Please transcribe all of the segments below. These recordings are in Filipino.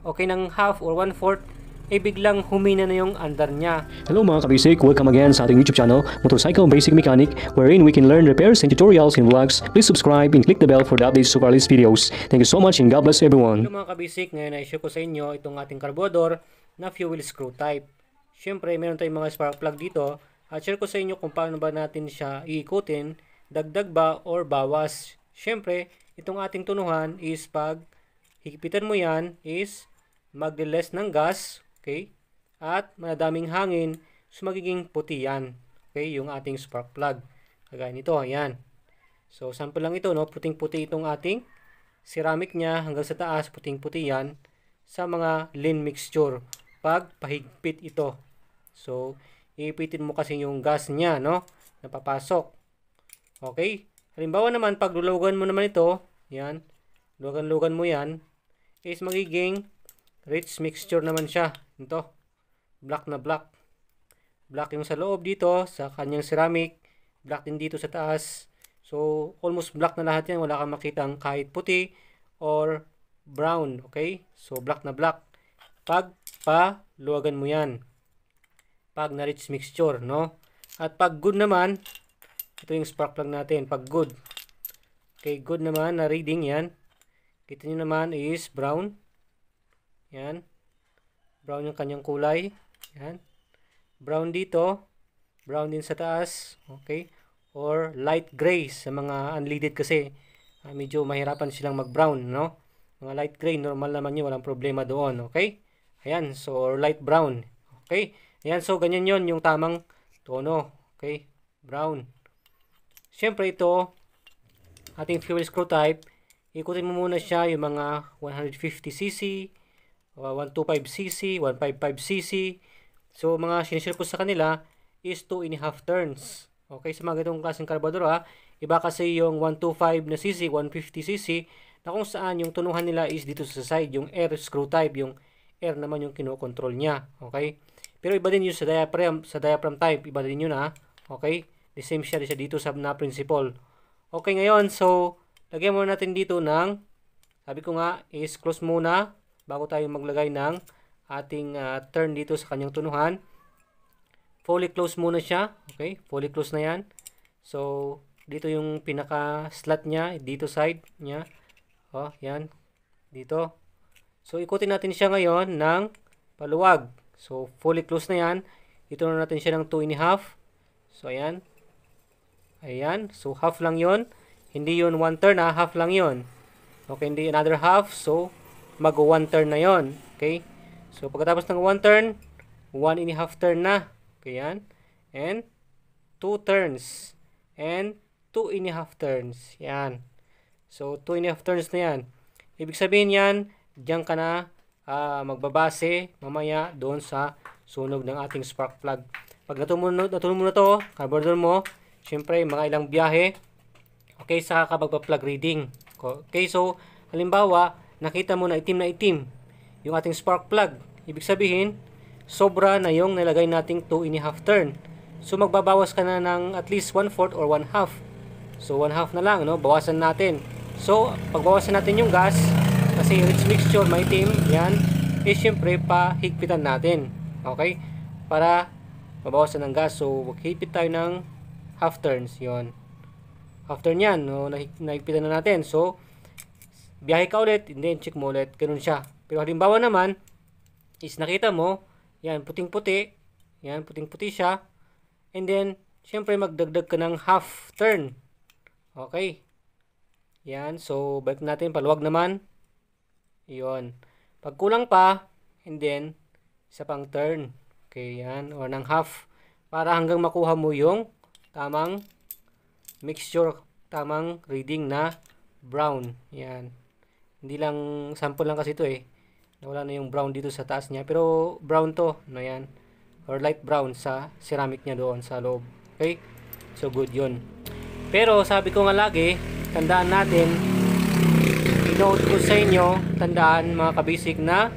okay, ng half or 1/4, eh biglang humina na yung andar niya. Hello mga kabasic, welcome again sa ating YouTube channel, Motorcycle Basic Mechanic, wherein we can learn repairs and tutorials and vlogs. Please subscribe and click the bell for the updates of our latest videos. Thank you so much and God bless everyone. Hello mga kabasic, ngayon ay share ko sa inyo itong ating carburetor na fuel screw type. Siyempre, meron tayong mga spark plug dito at share ko sa inyo kung paano ba natin siya iikutin, dagdag ba or bawas. Siyempre, itong ating tunuhan is pag higipitan mo yan is magle-less ng gas, okay? At madaming hangin, so magiging puti yan. Okay, yung ating spark plug. Kagaya nito, ayan. So, sample lang ito, no? Puting-puti itong ating ceramic niya hanggang sa taas, puting-puti yan sa mga lean mixture pag pahigpit ito. So, iipitin mo kasi yung gas niya, no? Napapasok. Okay? Halimbawa naman, pag lulugan mo naman ito, yan, lugan-lugan mo yan, is magiging rich mixture naman siya. Ito, black na black. Black yung sa loob dito, sa kanyang ceramic. Black din dito sa taas. So, almost black na lahat yan. Wala kang makitang kahit puti or brown. Okay? So, black na black. Pag paluwagan mo yan. Pag na rich mixture, no? At pag good naman, ito yung spark plug natin. Pag good. Okay, good naman na reading yan. Kita nyo naman is brown. Yan. Brown yung kanyang kulay. Yan. Brown dito. Brown din sa taas. Okay. Or light gray sa mga unleaded kasi. Medyo mahirapan silang mag-brown, no? Mga light gray, normal naman yun. Walang problema doon. Okay. Ayan. So, or light brown. Okay. Ayan. So, ganyan yon yung tamang tono. Okay. Brown. Siyempre ito, ating fuel screw type, ikutin mo muna siya yung mga 150cc, 125cc, 155cc. So, mga sinishare ko sa kanila is 2.5 turns. Okay, sa mga ganitong klaseng carburetor ha. Iba kasi yung 125 na cc, 150cc, na kung saan yung tunuhan nila is dito sa side, yung air screw type, yung air naman yung kinokontrol niya. Okay? Pero iba din yung sa diaphragm type, iba din yun ha. Okay? The same siya dito sa na principle. Okay, ngayon, so, lagyan muna natin dito ng, sabi ko nga, is close muna bago tayo maglagay ng ating turn dito sa kanyang tunuhan. Fully close muna siya. Okay, fully close na yan. So, dito yung pinaka-slot niya, dito side niya. Oh, yan. Dito. So, ikutin natin siya ngayon ng paluwag. So, fully close na yan. Ito na natin siya ng 2.5. So, ayan. Ayan. So, half lang yon. Hindi yun 1 turn ha. Half lang yon. Okay, hindi another half. So, mag-1 turn na yon. Okay. So, pagkatapos ng 1 turn, 1.5 turn na. Okay, yan. And 2 turns. And 2.5 turns. Yan. So, 2.5 turns na yan. Ibig sabihin yan, diyan ka na magbabase mamaya doon sa sunog ng ating spark plug. Pag natunog mo na to, carburetor mo, syempre, mga ilang biyahe, okay, saka ka magpa-plug reading. Okay, so, halimbawa, nakita mo na itim yung ating spark plug. Ibig sabihin, sobra na yung nilagay nating 2.5 turn. So, magbabawas ka na ng at least 1/4 or 1/2. So, 1/2 na lang, no? Bawasan natin. So, pagbawasan natin yung gas, kasi rich mixture, maitim, yan, syempre, pahigpitan natin. Okay? Para mabawasan ng gas. So, maghigpit tayo ng half turns, yon. After nyan, no, nahigpitan na natin. So, biyahe ka ulit, and then check mo ulit. Ganun siya. Pero halimbawa naman, is nakita mo, yan, puting-puti. Yan, puting-puti siya. And then, syempre, magdagdag ka ng half turn. Okay. Yan, so, balik natin, paluwag naman. Yon. Pag kulang pa, and then, isa pang turn. Okay, yan, or ng half. Para hanggang makuha mo yung tamang mixture, tamang reading na brown. Yan. Hindi lang, sample lang kasi ito eh. Nawala na yung brown dito sa taas niya. Pero brown to. Ano yan? Or light brown sa ceramic niya doon sa loob. Okay? So good yun. Pero sabi ko nga lagi, tandaan natin, i-note ko sa inyo, tandaan mga kabisik na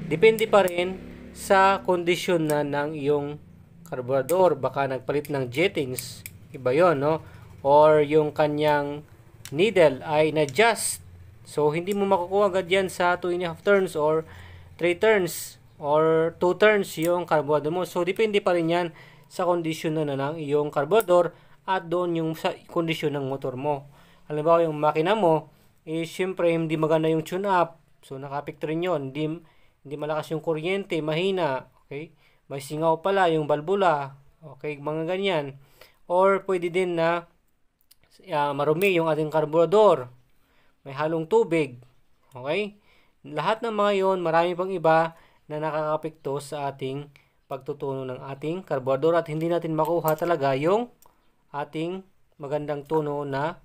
depende pa rin sa kondisyon na ng iyong carburetor. Baka nagpalit ng jettings. Iba yun, no? Or yung kanyang needle ay na-adjust. So, hindi mo makukuha agad yan sa 2.5 turns or 3 turns or 2 turns yung carburetor mo. So, depende pa rin yan sa kondisyon na ng iyong carburetor at doon yung sa kondisyon ng motor mo. Halimbawa, yung makina mo, syempre, hindi maganda yung tune-up. So, nakapekto rin yun. Hindi malakas yung kuryente, mahina. Okay? May singaw pala yung balbula. Okay? Mga ganyan. Or, pwede din na marumi yung ating carburetor. May halong tubig. Okay? Lahat ng mga yon, marami pang iba na nakakapekto sa ating pagtutuno ng ating carburetor at hindi natin makuha talaga yung ating magandang tuno na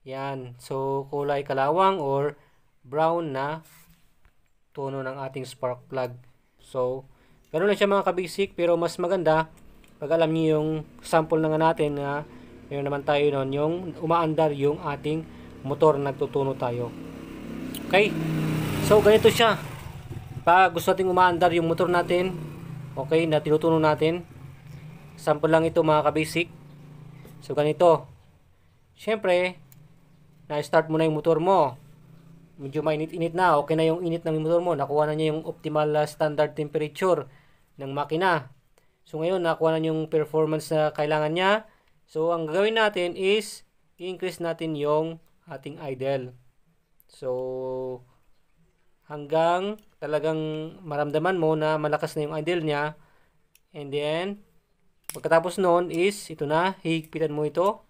yan. So, kulay kalawang or brown na tuno ng ating spark plug. So, ganoon lang siya mga kabisik, pero mas maganda pag alam niyo yung sample na nga natin na meron naman tayo nun, yung umaandar yung ating motor na nagtutuno tayo. Okay? So, ganito siya. Pag gusto natin umaandar yung motor natin, okay, na tinutuno natin, sample lang ito mga kabisik. So, ganito. Siyempre, na-start mo na yung motor mo. Medyo mainit-init na. Okay na yung init ng motor mo. Nakuha na niya yung optimal standard temperature ng makina. So, ngayon, nakuha na yung performance na kailangan niya. So, ang gagawin natin is, i-increase natin yung ating idle. So, hanggang talagang maramdaman mo na malakas na yung idle niya. And then, pagkatapos noon is, ito na, higpitan mo ito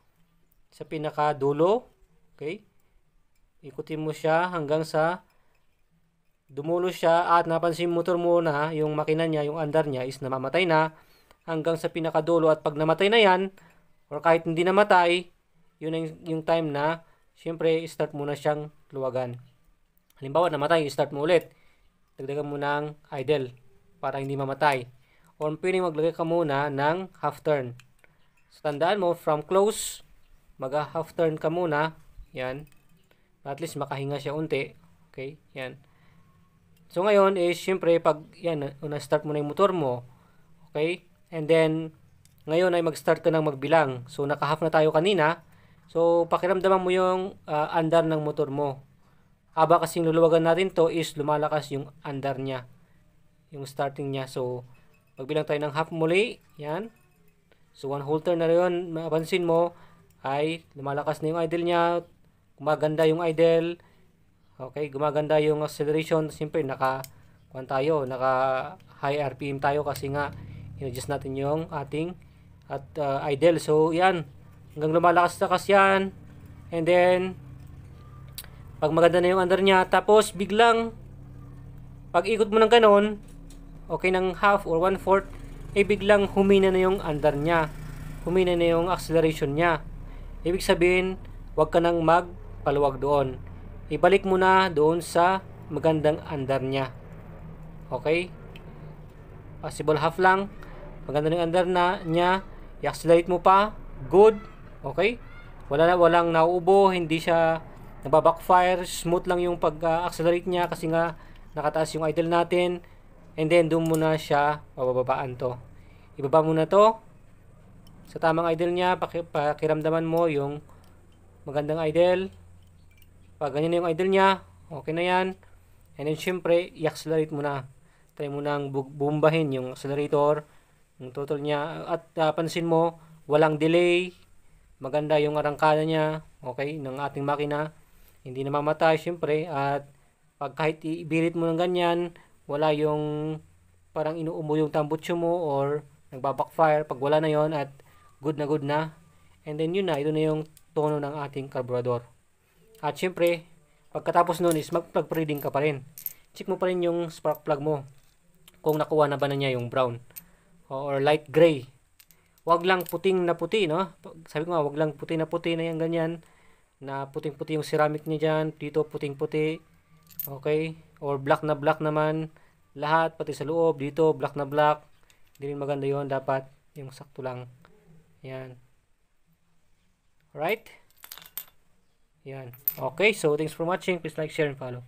sa pinakadulo. Okay? Ikutin mo siya hanggang sa dumulo siya at napansin motor mo na yung makina niya, yung andar niya is namamatay na hanggang sa pinakadulo. At pag namatay na yan, or kahit hindi namatay, yun yung time na, syempre, start mo na siyang luwagan. Halimbawa, namatay, start mo ulit. Dagdagan mo ng idle para hindi mamatay. Or pwede maglagay ka muna ng half turn. So, tandaan mo, from close, mag-half turn ka muna. Yan. At least makahinga siya unti. Okay? Yan. So, ngayon is, syempre, pag yan, na-start mo na yung motor mo. Okay? And then, ngayon ay mag-start ka ng magbilang. So, naka-half na tayo kanina. So, pakiramdaman mo yung andar ng motor mo. Haba kasing luluwagan natin to is lumalakas yung andar niya. Yung starting niya. So, magbilang tayo ng half muli. Yan. So, 1 whole turn na rin. Mapansin mo ay lumalakas na yung idle niya. Gumaganda yung idle. Okay. Gumaganda yung acceleration. Siyempre, naka high RPM tayo kasi nga in-adjust natin yung ating idle. So, yan. Hanggang lumalakas na kasi yan. And then, pag maganda na yung andar niya, tapos biglang, pag ikot mo ng ganon, okay, ng half or 1/4, biglang humina na yung andar niya. Humina na yung acceleration niya. Ibig sabihin, huwag ka nang magpaluwag doon. Ibalik mo na doon sa magandang andar niya. Okay? Possible half lang. Maganda na yung andar niya. I-accelerate mo pa. Good. Okay? Walang nauubo. Hindi siya nagbabackfire. Smooth lang yung pag-accelerate niya kasi nga nakataas yung idle natin. And then, doon mo na siya bababaan to. Ibaba mo na to. Sa tamang idle niya, pakiramdaman mo yung magandang idle. Pag ganyan na yung idle niya, okay na yan. And then, syempre, i-accelerate mo na. Try mo nang bumbahin yung accelerator, yung total niya. At pansin mo, walang delay. Maganda yung arangkada niya, okay, ng ating makina. Hindi na mamatay, syempre. At pag kahit ibirit mo ng ganyan, wala yung parang inuumo yung tambutso mo or nagbabackfire. Pag wala na yon at good na. And then yun na, ito na yung tono ng ating carburetor. At syempre, pagkatapos nun is mag-plug reading ka pa rin. Check mo pa rin yung spark plug mo. Kung nakuha na ba na niya yung brown or light gray. Wag lang puting na puti, no? Sabi ko nga, wag lang puti na puti na yan ganyan. Na puting-puti yung ceramic niya dyan. Dito puting-puti. Okay? Or black na black naman. Lahat, pati sa loob. Dito, black na black. Hindi rin maganda yon. Dapat yung sakto lang. Yan. Alright? Yan. Okay, so thanks for watching. Please like, share, and follow.